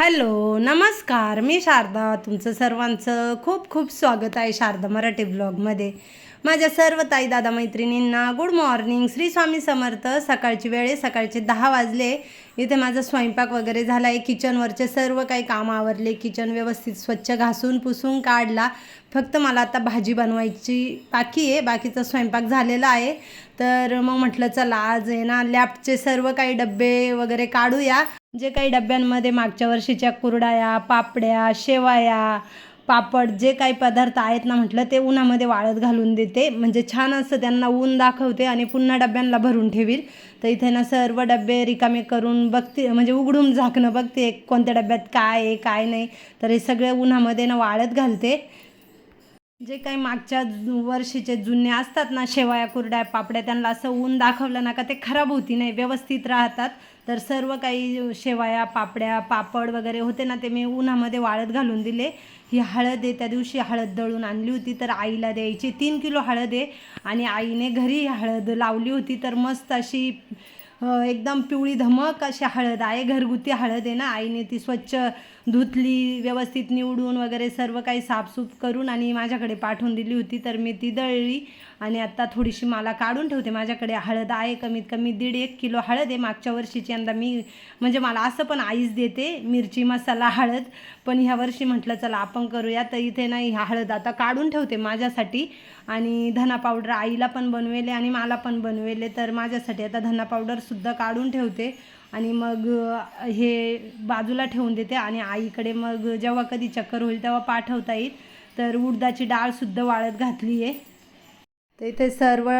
Hello नमस्कार, मी शारदा. तुमचं सर्वांचं खूप खूप स्वागत आहे शारदा मराठी ब्लॉगमध्ये. माझ्या सर्व ताई दादा मैत्रिणींना गुड मॉर्निंग. श्री स्वामी समर्थ. सकाळची वेळ आहे, सकाळचे 10 वाजले. इथे माझा स्वयंपाक वगैरे झाला आहे. किचनवरचे सर्व काही काम आवरले. किचन व्यवस्थित स्वच्छ घासून पुसून काढला. फक्त मला आता भाजी बनवायची बाकी आहे, बाकीचा स्वयंपाक झालेला आहे. तर मग म्हटलं चला आज आहे ना लॅपचे सर्व काही डब्बे वगैरे काढूया. जे काही डब्यांमध्ये मागच्या वर्षीच्या कुरडया, पापड्या, शेवया, पापड जे काही पदार्थ आहेत ना, म्हटलं ते उन्हामध्ये वाळत घालून देते. म्हणजे छान असं त्यांना ऊन दाखवते आणि पुन्हा डब्यांना भरून ठेवील. तर इथे ना सर्व डबे रिकामे करून बघते, म्हणजे उघडून झाकणं बघते कोणत्या डब्यात काय आहे काय नाही. तर हे सगळे उन्हामध्ये ना वाळत घालते. जे काही मागच्या वर्षीचे जुने असतात ना शेवया, कुरड्या, पापड्या, त्यांना असं ऊन दाखवलं ना का ते खराब होती नाही, व्यवस्थित राहतात. तर सर्व काही शेवया, पापड्या, पापड वगैरे होते ना ते मी उन्हामध्ये वाळत घालून दिले. ही हळद आहे, त्या दिवशी हळद दळून आणली होती तर आईला द्यायची. 3 किलो हळद आहे आणि आईने घरी हळद लावली होती. तर मस्त अशी एकदम पिवळी धमक अशी हळद आहे, घरगुती हळद आहे ना. आईने ती स्वच्छ धुतली, व्यवस्थित निवडून वगैरे सर्व काही साफसूफ करून आणि माझ्याकडे पाठवून दिली होती. तर मी ती दळली आणि आत्ता थोडीशी मला काढून ठेवते. माझ्याकडे हळद आहे, कमीत कमी 1.5-1 किलो हळद आहे मागच्या वर्षीची. यंदा मी म्हणजे मला असं पण आईच देते मिरची, मसाला, हळद. पण ह्या वर्षी म्हटलं चला आपण करूया. तर इथे नाही ह्या हळद आता काढून ठेवते माझ्यासाठी. आणि धना पावडर आईला पण बनवेले आणि मला पण बनवेले. तर माझ्यासाठी आता धना पावडरसुद्धा काढून ठेवते आणि मग हे बाजूला ठेवून देते. आणि आईकडे मग जेव्हा कधी चक्कर होईल तेव्हा पाठवता येईल. तर उडदाची डाळसुद्धा वाळत घातली आहे. तर इथे सर्व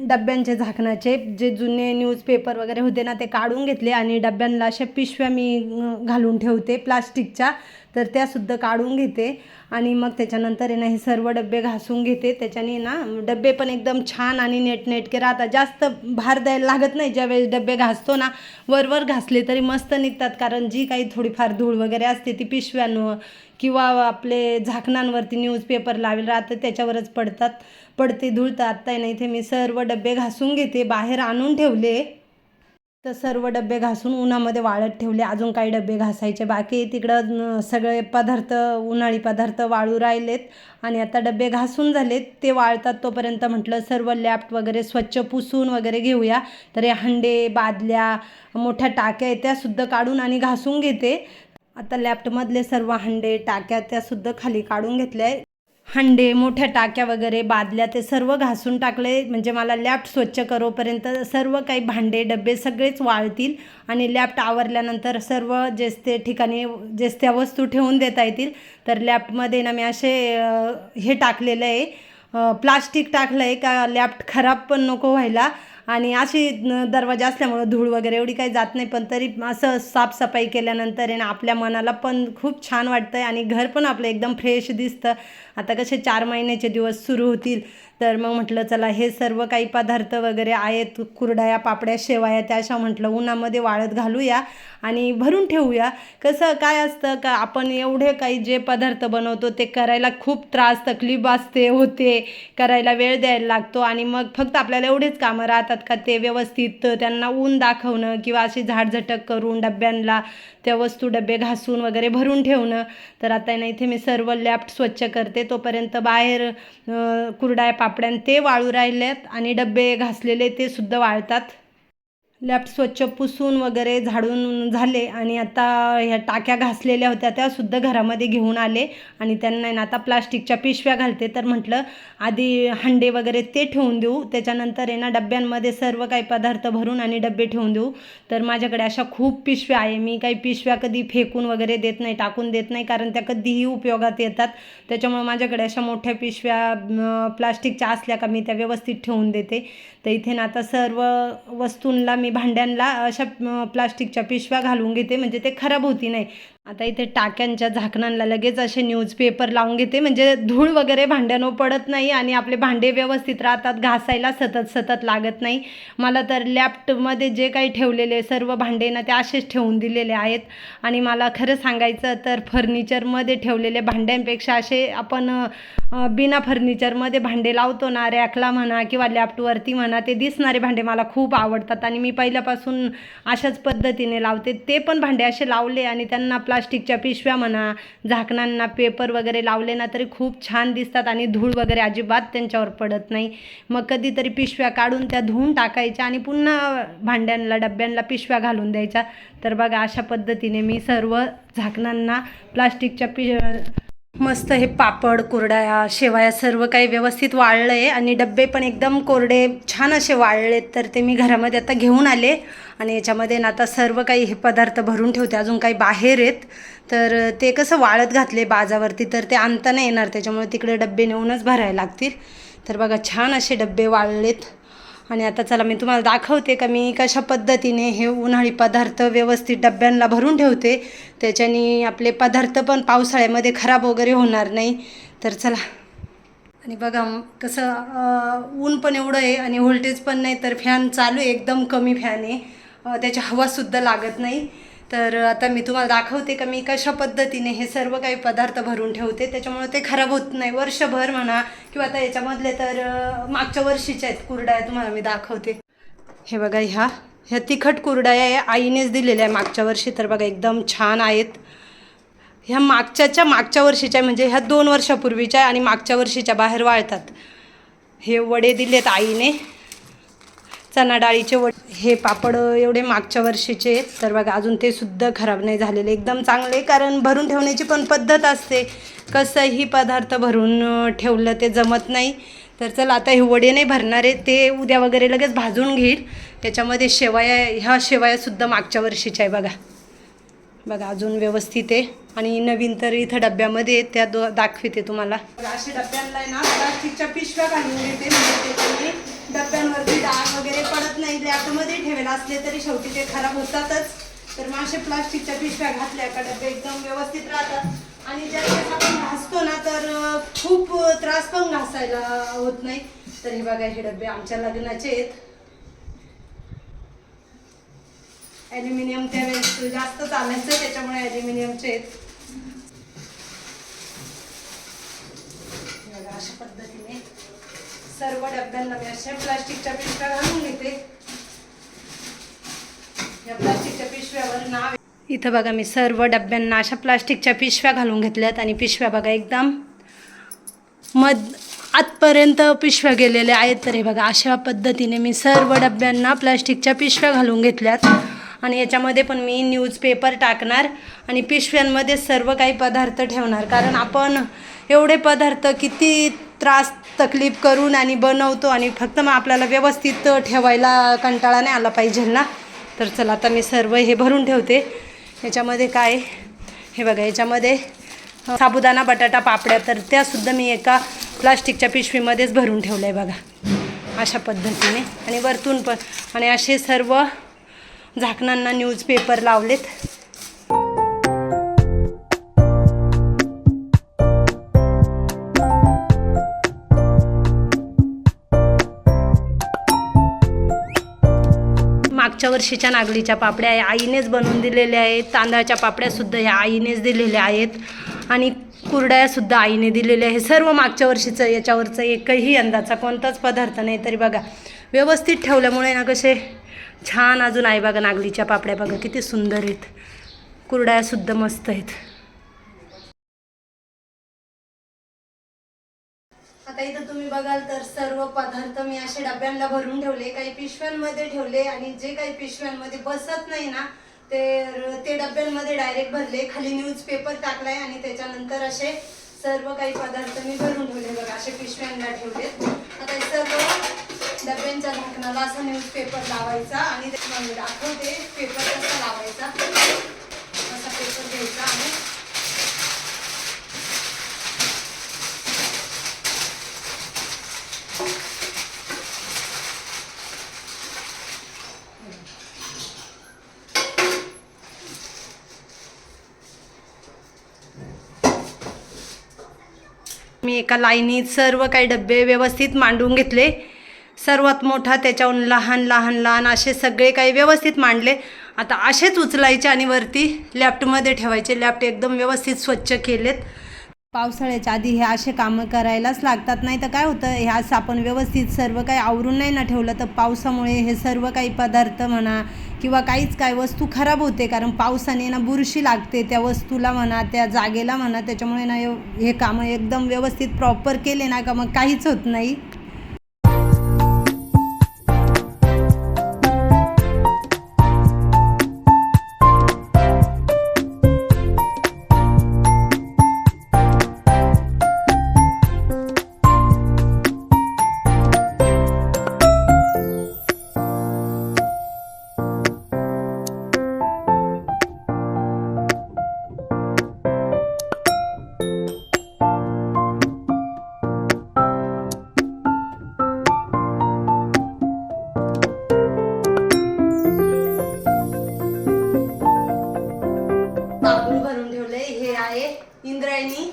डब्यांचे झाकणाचे जे जुने न्यूजपेपर वगैरे होते ना ते काढून घेतले आणि डब्यांना अशा पिशव्या मी घालून ठेवते प्लास्टिकच्या. तर त्यासुद्धा काढून घेते आणि मग त्याच्यानंतर आहे ना हे सर्व डबे घासून घेते. त्याच्याने ना डबे पण एकदम छान आणि नेटनेटके राहतात. जास्त भार द्यायला लागत नाही. ज्यावेळेस डबे घासतो ना वरवर घासले तरी मस्त निघतात. कारण जी काही थोडीफार धूळ वगैरे असते ती पिशव्यांवर किंवा आपले झाकणांवरती न्यूजपेपर लावेल राहतं त्याच्यावरच पडते धूळ. तर आत्ता आहे ना इथे मी सर्व डबे घासून घेते. बाहेर आणून ठेवले तर सर्व डबे घासून उन्हामध्ये वाळत ठेवले. अजून काही डबे घासायचे बाकी. तिकडं सगळे पदार्थ, उन्हाळी पदार्थ वाळू राहिलेत आणि आता डबे घासून झालेत. ते वाळतात तोपर्यंत म्हटलं सर्व लॅप वगैरे स्वच्छ पुसून वगैरे घेऊया. तर हे हंडे, बादल्या, मोठ्या टाक्या आहेत त्यासुद्धा काढून आणि घासून घेते. आता लॅफ्टमधले सर्व हंडे, टाक्या त्यासुद्धा खाली काढून घेतल्या. हंडे, मोठ्या टाक्या वगैरे, बादल्या ते सर्व घासून टाकले. म्हणजे मला लॅफ्ट स्वच्छ करोपर्यंत सर्व काही भांडे डबे सगळेच वाळतील आणि लॅफ्ट आवरल्यानंतर सर्व जेच ते ठिकाणी जेच त्या वस्तू ठेवून देता येतील. तर लॅफ्टमध्ये ना मी असे हे टाकलेलं आहे, प्लास्टिक टाकलं आहे का लॅफ्ट खराब पण नको व्हायला. आणि अशी दरवाजा असल्यामुळं धूळ वगैरे एवढी काही जात नाही. पण तरी असं साफसफाई केल्यानंतर आहे ना आपल्या मनाला पण खूप छान वाटतं आहे आणि घर पण आपलं एकदम फ्रेश दिसतं. आता कसे 4 महिन्याचे दिवस सुरू होतील. तर मग म्हटलं चला हे सर्व काही पदार्थ वगैरे आहेत, कुरडया, पापड्या, शेवया, त्या अशा म्हटलं उन्हामध्ये वाळत घालूया आणि भरून ठेवूया. कसं काय असतं का आपण एवढे काही जे पदार्थ बनवतो ते करायला खूप त्रास, तकलीफ असते, होते, करायला वेळ द्यायला लागतो. आणि मग फक्त आपल्याला एवढेच कामं राहतात का ते व्यवस्थित त्यांना ऊन दाखवणं किंवा अशी झाडझटक करून डब्यांना त्या वस्तू डबे घासून वगैरे भरून ठेवणं. तर आता ना इथे मी सर्व लॅफ्ट स्वच्छ करते. तोपर्यंत बाहेर कुरड्या, पापड्या ते वाळू राहिल्यात आणि डबे घासलेले ते सुद्धा वाळतात. लॅफ्ट स्वच्छ पुसून वगैरे झाडून झाले आणि आता ह्या टाक्या घासलेल्या होत्या त्यासुद्धा घरामध्ये घेऊन आले आणि त्यांना ना आता प्लास्टिकच्या पिशव्या घालते. तर म्हटलं आधी हंडे वगैरे ते ठेवून देऊ, त्याच्यानंतर आहे ना डब्यांमध्ये सर्व काही पदार्थ भरून आणि डबे ठेवून देऊ. तर माझ्याकडे अशा खूप पिशव्या आहे. मी काही पिशव्या कधी फेकून वगैरे देत नाही, टाकून देत नाही, कारण त्या कधीही उपयोगात येतात. त्याच्यामुळे माझ्याकडे अशा मोठ्या पिशव्या प्लास्टिकच्या असल्या का मी त्या व्यवस्थित ठेवून देते. तर इथे ना आता सर्व वस्तूंना मी भांड्यांना अशा प्लास्टिकच्या पिशव्या घालून घेते, म्हणजे ते खराब होती नाही. आता इथे टाक्यांच्या झाकणांना लगेच असे न्यूजपेपर लावून घेते, म्हणजे धूळ वगैरे भांड्यांवर पडत नाही आणि आपले भांडे व्यवस्थित राहतात, घासायला सतत लागत नाही. मला तर लॅफ्टमध्ये जे काही ठेवलेले सर्व भांडे ना ते असेच ठेवून दिलेले आहेत. आणि मला खरं सांगायचं तर फर्निचरमध्ये ठेवलेले भांड्यांपेक्षा असे आपण बिना फर्निचरमध्ये भांडे लावतो ना, रॅकला म्हणा किंवा लॅफ्टवरती म्हणा, ते दिसणारे भांडे मला खूप आवडतात आणि मी पहिल्यापासून अशाच पद्धतीने लावते. ते पण भांडे असे लावले आणि त्यांना प्लास्टिकच्या पिशव्या म्हणा, झाकणांना पेपर वगैरे लावले ना तरी खूप छान दिसतात आणि धूळ वगैरे अजिबात त्यांच्यावर पडत नाही. मग कधीतरी पिशव्या काढून त्या धुवून टाकायच्या आणि पुन्हा भांड्यांना डब्यांना पिशव्या घालून द्यायच्या. तर बघा अशा पद्धतीने मी सर्व झाकणांना प्लास्टिकच्या मस्त हे पापड, कुरडया, शेवया सर्व काही व्यवस्थित वाळलं आहे आणि डब्बे पण एकदम कोरडे छान असे वाळलेत. तर ते मी घरामध्ये आता घेऊन आले आणि याच्यामध्ये ना आता सर्व काही हे पदार्थ भरून ठेवते. अजून काही बाहेर आहेत तर ते कसं वाळत घातले बाजावरती तर ते आणता नाही येणार, त्याच्यामुळे तिकडे डब्बे नेऊनच भरायला लागतील. तर बघा छान असे डब्बे वाळलेत आणि आता चला मी तुम्हाला दाखवते का मी कशा पद्धतीने हे उन्हाळी पदार्थ व्यवस्थित डब्यांना भरून ठेवते. त्याच्याने आपले पदार्थ पण पावसाळ्यामध्ये खराब वगैरे होणार नाही. तर चला. आणि बघा कसं ऊन पण एवढं आहे आणि व्होल्टेज पण नाही, तर फॅन चालू आहे, एकदम कमी फॅन आहे, त्याची हवासुद्धा लागत नाही. तर आता मी तुम्हाला दाखवते का मी कशा पद्धतीने हे सर्व काही पदार्थ भरून ठेवते, त्याच्यामुळे ते खराब होत नाही वर्षभर म्हणा. किंवा आता याच्यामधले तर मागच्या वर्षीच्या आहेत कुरडया, तुम्हाला मी दाखवते. हे बघा ह्या तिखट कुरडया आईनेच दिलेल्या आहे मागच्या वर्षी. तर बघा एकदम छान आहेत. ह्या मागच्या वर्षीच्या म्हणजे ह्या 2 वर्षापूर्वीच्या आणि मागच्या वर्षीच्या बाहेर वाळतात. हे वडे दिलेत आईने, चणा डाळीचे वडे. हे पापड एवढे मागच्या वर्षीचे आहेत. तर बघा अजून ते सुद्धा खराब नाही झालेले, एकदम चांगले. कारण भरून ठेवण्याची पण पद्धत असते, कसंही पदार्थ भरून ठेवलं ते जमत नाही. तर चला आता हे वडे नाही भरणार आहे, ते उद्या वगैरे लगेच भाजून घेईल. त्याच्यामध्ये ह्या शेवयासुद्धा मागच्या वर्षीच्या आहे बघा अजून व्यवस्थित आहे. आणि नवीन तर इथं डब्यामध्ये त्या दाखवते तुम्हाला. अशा डब्यांना ना प्लास्टिकच्या पिशव्या घालून देते, म्हणजे त्याच्याने डब्यांवरती डाग वगैरे पडत नाही. लॅपमध्ये ठेवायला असले तरी शेवटी ते खराब होतातच. तर मग अशा प्लास्टिकच्या पिशव्या घातल्या का डबे एकदम व्यवस्थित राहतात. आणि ज्यावेळेस आपण घासतो ना तर खूप त्रास पण घासायला होत नाही. तर हे बघा हे डबे आमच्या लग्नाचे आहेत. ॲल्युमिनियम त्यावेळेस जास्त चालायचं, त्याच्यामुळे ॲल्युमिनियमचे आहेत. अशा पद्धतीने सर्व डब्यांना मी अशा प्लास्टिकच्या पिशव्या घालून घेते. या प्लास्टिकच्या पिशव्यावर नाव इथं बघा मी सर्व डब्यांना अशा प्लास्टिकच्या पिशव्या घालून घेतल्यात. आणि पिशव्या बघा एकदम आतपर्यंत पिशव्या गेलेल्या आहेत. तर हे बघा अशा पद्धतीने मी सर्व डब्यांना प्लास्टिकच्या पिशव्या घालून घेतल्यात. आणि याच्यामध्ये पण मी न्यूजपेपर टाकणार आणि पिशव्यांमध्ये सर्व काही पदार्थ ठेवणार. कारण आपण एवढे पदार्थ किती त्रास तकलीफ करून आणि बनवतो आणि फक्त मग आपल्याला व्यवस्थित ठेवायला कंटाळा नाही आला पाहिजे ना. तर चला आता मी सर्व हे भरून ठेवते. याच्यामध्ये काय हे बघा, याच्यामध्ये साबुदाणा बटाटा पापड्या, तर त्यासुद्धा मी एका प्लास्टिकच्या पिशवीमध्येच भरून ठेवलं आहे बघा अशा पद्धतीने. आणि वरतून पण आणि असे सर्व झाकणांना न्यूजपेपर लावलेत. मागच्या वर्षीच्या नागलीच्या पापड्या आईनेच बनवून दिलेल्या आहेत. तांदळाच्या पापड्यासुद्धा ह्या आईनेच दिलेल्या आहेत. आणि कुरडयासुद्धा आईने दिलेल्या आहे. सर्व मागच्या वर्षीचं, याच्यावरचं एकही यंदाचा कोणताच पदार्थ नाही. तरी बघा व्यवस्थित ठेवल्यामुळे ना कसे छान अजून आहे बघा. नागलीच्या पापड्या बघा किती सुंदर आहेत, कुरडयासुद्धा मस्त आहेत. आता इथं तुम्ही बघाल तर सर्व पदार्थ मी असे डब्यांना भरून ठेवले, काही पिशव्यांमध्ये ठेवले आणि जे काही पिशव्यांमध्ये बसत नाही ना ते डब्यांमध्ये डायरेक्ट भरले. खाली न्यूजपेपर टाकलाय आणि त्याच्यानंतर असे सर्व काही पदार्थ मी भरून ठेवले बघा असे पिशव्यांना ठेवले. आता सर्व डब्यांच्या झाकणाला असा न्यूजपेपर लावायचा आणि ते दाखवते पेपर कसा लावायचा. असा पेपर घ्यायचा आणि मी एका लाईनीत सर्व काही डब्बे व्यवस्थित मांडून घेतले. सर्वात मोठा त्याच्याहून लहान लहान लहान असे सगळे काही व्यवस्थित मांडले. आता असेच उचलायचे आणि वरती लॅफ्टमध्ये ठेवायचे. लॅफ्ट एकदम व्यवस्थित स्वच्छ केलेत. पावसाळ्याच्या आधी हे असे कामं करायलाच लागतात, नाही तर काय होतं, हे असं आपण व्यवस्थित सर्व काही आवरून नाही ना ठेवलं तर पावसामुळे हे सर्व काही पदार्थ म्हणा किंवा काहीच काय वस्तू खराब होते. कारण पावसाने ना बुरशी लागते त्या वस्तूला म्हणा, त्या जागेला म्हणा. त्याच्यामुळे ना हे कामं एकदम व्यवस्थित प्रॉपर केले ना का मग काहीच होत नाही. तांदूळ भरून ठेवले. हे आहे इंद्रायणी.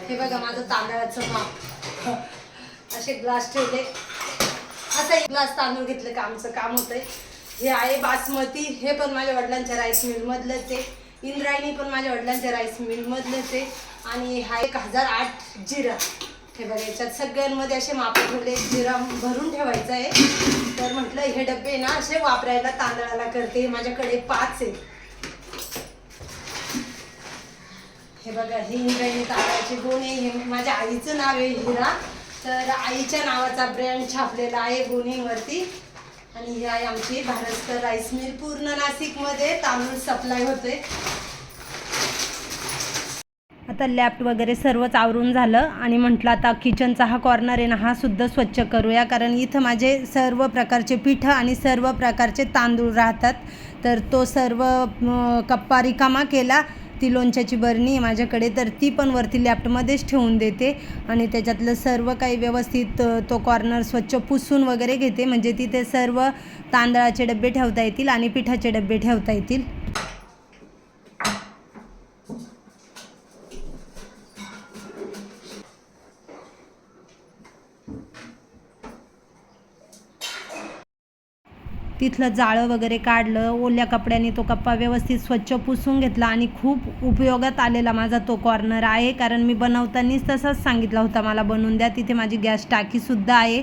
हे बघा माझं तांदळाचं माप. असे ग्लास ठेवले. आता एक ग्लास तांदूळ घेतले का आमचं काम होतंय. हे आहे बासमती. हे पण माझ्या वडिलांच्या राईस मिल मधलंच आहे. इंद्रायणी पण माझ्या वडिलांच्या राईस मिल मधलंच आहे. आणि हा 1008 जिरा. हे बघा याच्यात सगळ्यांमध्ये असे माप ठेवले. जिरा भरून ठेवायचा आहे. तर म्हटलं हे डबे ना असे वापरायला तांदळाला करते. माझ्याकडे 5 आहे. हे बघा ही इंद्रायणी तांदळाची गोणी. हे माझ्या आईचं नाव आहे हिरा. तर आईच्या नावाचा ब्रँड छापलेला आहे गोणीवरती. आणि ही आहे आमची भारतकर राईस मिल. पूर्ण नाशिकमध्ये तांदूळ सप्लाय होते. आता लॅफ्ट वगैरे सर्वच आवरून झालं आणि म्हटलं आता किचनचा हा कॉर्नर आहे ना हा सुद्धा स्वच्छ करूया. कारण इथं माझे सर्व प्रकारचे पिठं आणि सर्व प्रकारचे तांदूळ राहतात. तर तो सर्व कप्पा रिकामा केला. ती लोणच्याची बरणी आहे माझ्याकडे, तर ती पण वरती लॅफ्टमध्येच ठेवून देते. आणि त्याच्यातलं सर्व काही व्यवस्थित तो कॉर्नर स्वच्छ पुसून वगैरे घेते. म्हणजे तिथे सर्व तांदळाचे डबे ठेवता येतील आणि पिठाचे डबे ठेवता येतील. तिथलं जाळं वगैरे काढलं. ओल्या कपड्याने तो कप्पा व्यवस्थित स्वच्छ पुसून घेतला. आणि खूप उपयोगात आलेला माझा तो कॉर्नर आहे. कारण मी बनवतानाच तसाच सांगितला होता मला बनवून द्या. तिथे माझी गॅस टाकीसुद्धा आहे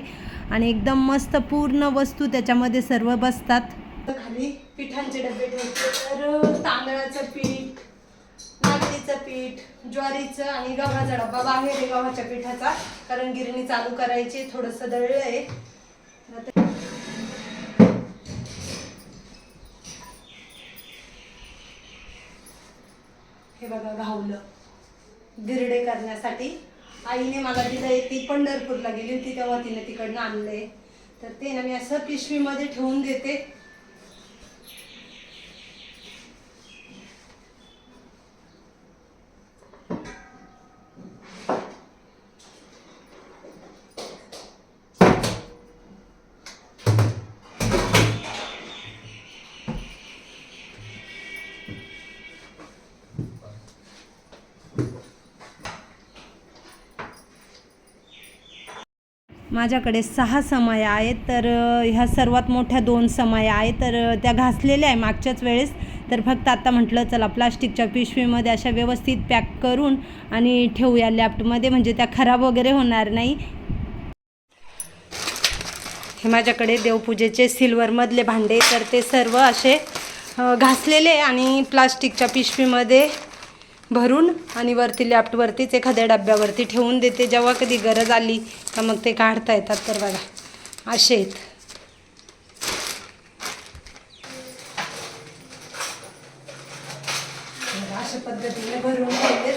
आणि एकदम मस्त पूर्ण वस्तू त्याच्यामध्ये सर्व बसतात. खाली पिठांचे डबे ठेवते. तर तांदळाचं पीठ, नागलीचं पीठ, ज्वारीचं आणि गव्हाचा डब्बा बाहेर आहे गव्हाच्या पिठाचा. कारण गिरणी चालू करायची. थोडंसं दळलं आहे. हे बघा घावलं गिरडे करण्यासाठी आईने मला दिलंय. ती पंढरपूरला गेली होती तेव्हा तिने तिकडनं आणलंय. तर ते ना मी असं पिशवीमध्ये ठेवून देते. माझ्याकडे 6 समया आहेत. तर ह्या सर्वात मोठ्या 2 समया आहेत. तर त्या घासलेल्या आहे मागच्याच वेळेस. तर फक्त आता म्हटलं चला प्लास्टिकच्या पिशवीमध्ये अशा व्यवस्थित पॅक करून आणि ठेवूया लॅफ्टमध्ये. म्हणजे त्या खराब वगैरे होणार नाही. हे माझ्याकडे देवपूजेचे सिल्वरमधले भांडे. तर ते सर्व असे घासलेले आणि प्लास्टिकच्या पिशवीमध्ये भरून आणि वरती लॅफ्टवरतीच एखाद्या डब्यावरती ठेवून देते. जेव्हा कधी गरज आली का मग ते काढता येतात. तर बघा असे आहेत. अशा पद्धतीने भरून ठेवले.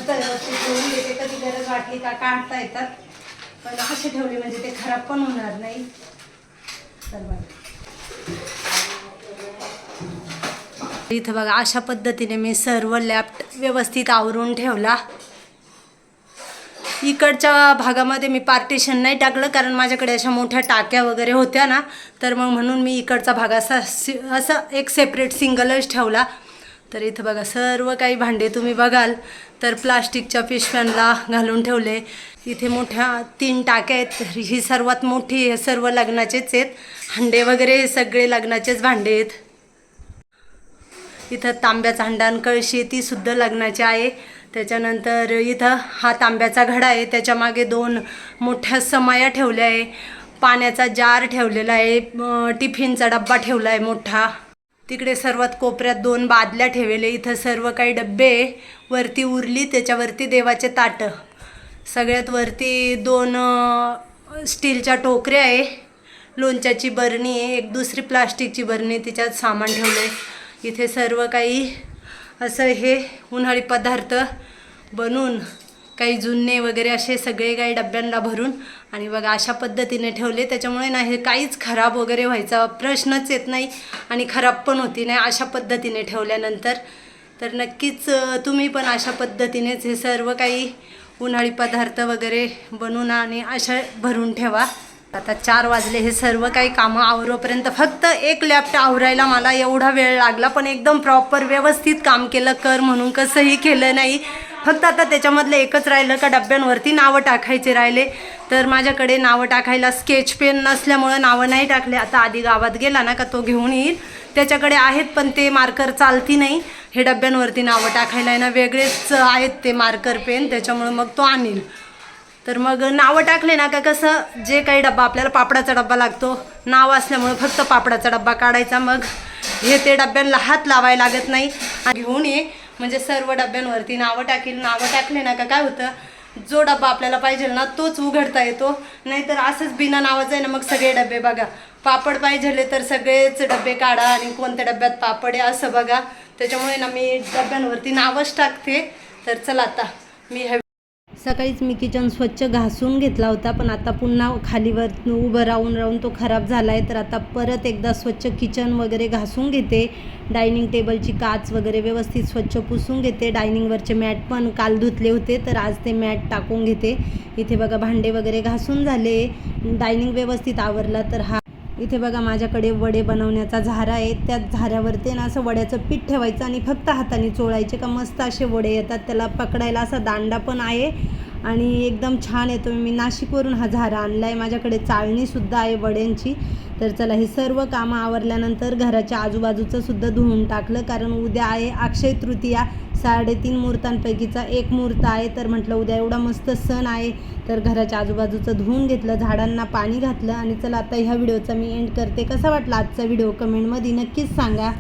तळवरती ठेवून देते. कधी गरज वाटली का काढता येतात. पण असे ठेवले म्हणजे ते खराब पण होणार नाही. तर बघा इथं बघा अशा पद्धतीने मी सर्व लॅफ्ट व्यवस्थित आवरून ठेवला. इकडच्या भागामध्ये मी पार्टिशन नाही टाकलं कारण माझ्याकडे अशा मोठ्या टाक्या वगैरे होत्या ना. तर मग म्हणून मी इकडचा भाग असा एक सेपरेट सिंगलच ठेवला. तर इथं बघा सर्व काही भांडे तुम्ही बघाल तर प्लास्टिकच्या पिशव्यांना घालून ठेवले. इथे मोठ्या 3 टाक्या आहेत. ही सर्वात मोठी. हे सर्व लग्नाचेच आहेत. हंडे वगैरे सगळे लग्नाचेच भांडे आहेत. इथं तांब्याचा हंडा आणि कळशी ती सुद्धा लग्नाची आहे. त्याच्यानंतर इथं हा तांब्याचा घडा आहे, त्याच्या मागे 2 मोठ्या समया ठेवल्या आहे, पाण्याचा जार ठेवलेला आहे, टिफिनचा डब्बा ठेवला आहे मोठा. तिकडे सर्वात कोपऱ्यात 2 बादल्या ठेवले. इथं सर्व काही डब्बे वरती उरली, त्याच्यावरती देवाचे ताटं. सगळ्यात वरती 2 स्टीलच्या टोकऱ्या आहे, लोणच्याची बरणी आहे, एक दुसरी प्लास्टिकची बरणी, तिच्यात सामान ठेवलं आहे. इथे सर्व काही असं हे उन्हाळी पदार्थ बनवून काही जुन्ने वगैरे असे सगळे काही डब्यांना भरून आणि बघा अशा पद्धतीने ठेवले. त्याच्यामुळे ना हे काहीच खराब वगैरे व्हायचा प्रश्नच येत नाही आणि खराब पण होती नाही अशा पद्धतीने ठेवल्यानंतर. तर नक्कीच तुम्ही पण अशा पद्धतीनेच हे सर्व काही उन्हाळी पदार्थ वगैरे बनवून आणि अशा भरून ठेवा. आता 4 वाजले. हे सर्व काही कामं आवरोपर्यंत फक्त एक लॅपटॉप आवरायला मला एवढा वेळ लागला, पण एकदम प्रॉपर व्यवस्थित काम केलं, कर म्हणून कसंही केलं नाही. फक्त आता त्याच्यामधलं एकच राहिलं का डब्यांवरती नावं टाकायचे राहिले. तर माझ्याकडे नावं टाकायला स्केच पेन नसल्यामुळं नावं नाही टाकले. आता आधी गावात गेला ना का तो घेऊन येईल, त्याच्याकडे आहेत पण ते मार्कर चालती नाही. हे डब्यांवरती नावं टाकायला आहे ना वेगळेच आहेत ते मार्कर पेन, त्याच्यामुळं मग तो आणील. तर मग नावं टाकले ना का कसं जे काही डब्बा आपल्याला पापडाचा डब्बा लागतो, नाव असल्यामुळं फक्त पापडाचा डब्बा काढायचा, मग हे ते डब्यांना हात लावायला लागत नाही. घेऊन ये म्हणजे सर्व डब्यांवरती नावं टाकील. नावं टाकले ना का काय होतं, जो डब्बा आपल्याला पाहिजे ना तोच उघडता येतो. नाहीतर असंच बिना नावाचं आहे ना मग सगळे डबे बघा, पापड पाहिजे तर सगळेच डबे काढा आणि कोणत्या डब्यात पापड आहे असं बघा. त्याच्यामुळे ना मी डब्यांवरती नावच टाकते. तर चला आता मी सकाळीच मी किचन स्वच्छ घासून घेतला होता, पण आता पुन्हा खालीवर उभं राहून तो खराब झाला आहे. तर आता परत एकदा स्वच्छ किचन वगैरे घासून घेते. डायनिंग टेबलची काच वगैरे व्यवस्थित स्वच्छ पुसून घेते. डायनिंगवरचे मॅट पण काल धुतले होते, तर आज ते मॅट टाकून घेते. इथे बघा भांडे वगैरे घासून झाले, डायनिंग व्यवस्थित आवरला. तर हा इथे बघा माझ्याकडे वडे बनवण्याचा झारा आहे. त्या झाऱ्यावरती ना असं वड्याचं पीठ ठेवायचं आणि फक्त हाताने चोळायचे का मस्त असे वडे येतात. त्याला पकडायला असा दांडा पण आहे आणि एकदम छान येतो. मी नाशिकवरून हा झारा आणला आहे. माझ्याकडे चाळणीसुद्धा आहे वड्यांची. तर चला हे सर्व कामं आवरल्यानंतर घराच्या आजूबाजूचं सुद्धा धुवून टाकलं, कारण उद्या आहे अक्षय तृतीया. 3.5 मुहूर्तांपैकीचा एक मुहूर्त आहे. तर म्हटलं उद्या एवढा मस्त सण आहे, तर घराच्या आजूबाजूचं धुवून घेतलं, झाडांना पाणी घातलं. आणि चला आता ह्या व्हिडिओचा मी एंड करते. कसा वाटला आजचा व्हिडिओ कमेंटमध्ये नक्कीच सांगा.